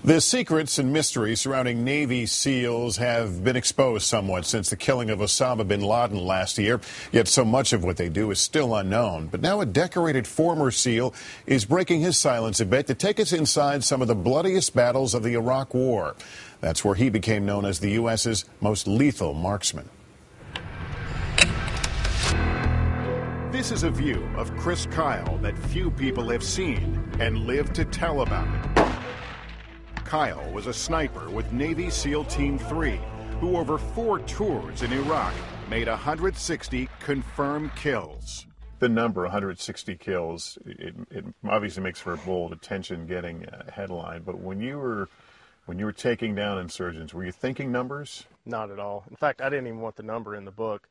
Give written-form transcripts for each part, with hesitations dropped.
The secrets and mysteries surrounding Navy SEALs have been exposed somewhat since the killing of Osama bin Laden last year, yet so much of what they do is still unknown. But now a decorated former SEAL is breaking his silence a bit to take us inside some of the bloodiest battles of the Iraq War. That's where he became known as the U.S.'s most lethal marksman. This is a view of Chris Kyle that few people have seen and lived to tell about it. Kyle was a sniper with Navy SEAL Team 3, who over 4 tours in Iraq made 160 confirmed kills. The number 160 kills, it obviously makes for a bold, attention-getting headline. But when you were taking down insurgents, were you thinking numbers? Not at all. In fact, I didn't even want the number in the book.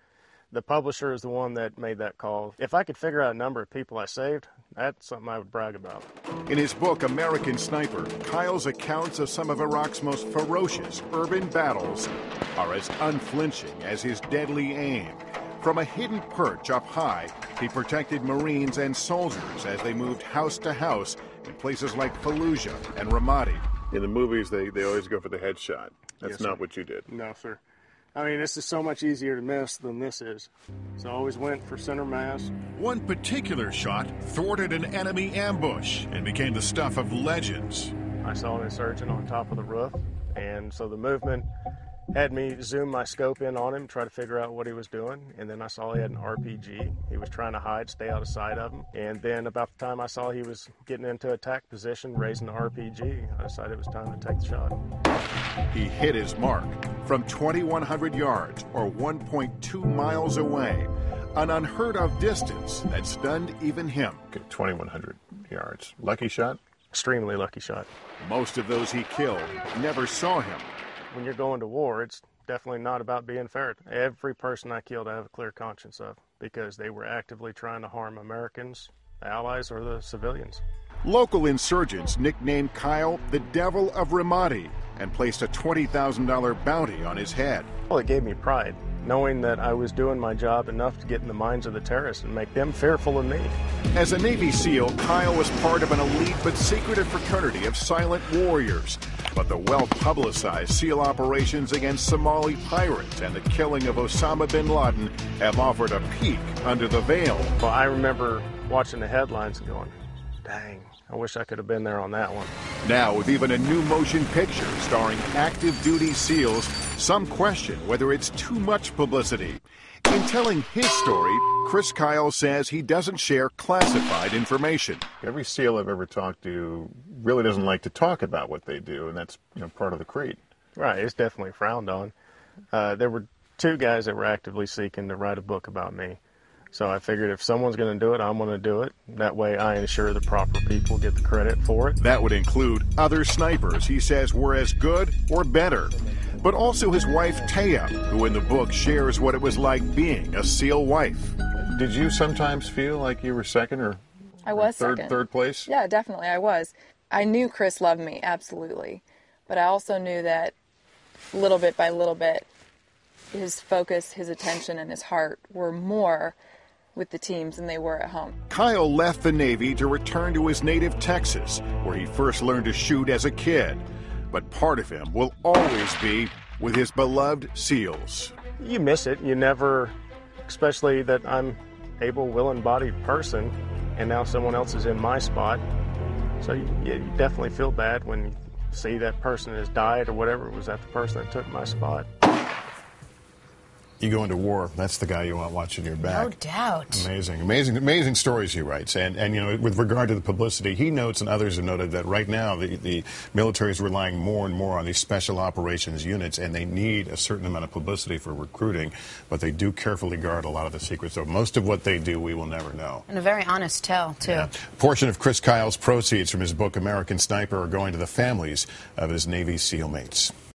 The publisher is the one that made that call. If I could figure out a number of people I saved, that's something I would brag about. In his book, American Sniper, Kyle's accounts of some of Iraq's most ferocious urban battles are as unflinching as his deadly aim. From a hidden perch up high, he protected Marines and soldiers as they moved house to house in places like Fallujah and Ramadi. In the movies, they always go for the headshot. That's not what you did. No, sir. I mean, this is so much easier to miss than this is. So I always went for center mass. One particular shot thwarted an enemy ambush and became the stuff of legends. I saw an insurgent on top of the roof, and so the movement had me zoom my scope in on him, try to figure out what he was doing, and then I saw he had an RPG. He was trying to hide, stay out of sight of him, and then about the time I saw he was getting into attack position, raising the RPG, I decided it was time to take the shot. He hit his mark from 2,100 yards, or 1.2 miles away, an unheard-of distance that stunned even him. 2,100 yards. Lucky shot? Extremely lucky shot. Most of those he killed never saw him. When you're going to war, it's definitely not about being fair. Every person I killed, I have a clear conscience of, because they were actively trying to harm Americans, allies, or the civilians. Local insurgents nicknamed Kyle the Devil of Ramadi and placed a $20,000 bounty on his head. Well, it gave me pride, knowing that I was doing my job enough to get in the minds of the terrorists and make them fearful of me. As a Navy SEAL, Kyle was part of an elite but secretive fraternity of silent warriors. But the well-publicized SEAL operations against Somali pirates and the killing of Osama bin Laden have offered a peek under the veil. Well, I remember watching the headlines and going, dang, I wish I could have been there on that one. Now, with even a new motion picture starring active duty SEALs, some question whether it's too much publicity. In telling his story, Chris Kyle says he doesn't share classified information. Every SEAL I've ever talked to really doesn't like to talk about what they do, and that's part of the creed. Right, it's definitely frowned on. There were 2 guys that were actively seeking to write a book about me. So I figured if someone's going to do it, I'm going to do it. That way I ensure the proper people get the credit for it. That would include other snipers he says were as good or better. But also his wife, Taya, who in the book shares what it was like being a SEAL wife. Did you sometimes feel like you were second or third place? Yeah, definitely, I was. I knew Chris loved me, absolutely. But I also knew that little bit by little bit, his focus, his attention, and his heart were more with the teams than they were at home. Kyle left the Navy to return to his native Texas, where he first learned to shoot as a kid. But part of him will always be with his beloved SEALs. You miss it. You never, especially that I'm able, willing-bodied person, and now someone else is in my spot. So you definitely feel bad when you see that person has died or whatever. Was that the person that took my spot? You go into war, that's the guy you want watching your back. No doubt. Amazing stories he writes. And with regard to the publicity, he notes and others have noted that right now the military is relying more and more on these special operations units, and they need a certain amount of publicity for recruiting, but they do carefully guard a lot of the secrets. So most of what they do, we will never know. And a very honest tell, too. Yeah. A portion of Chris Kyle's proceeds from his book, American Sniper, are going to the families of his Navy SEAL mates.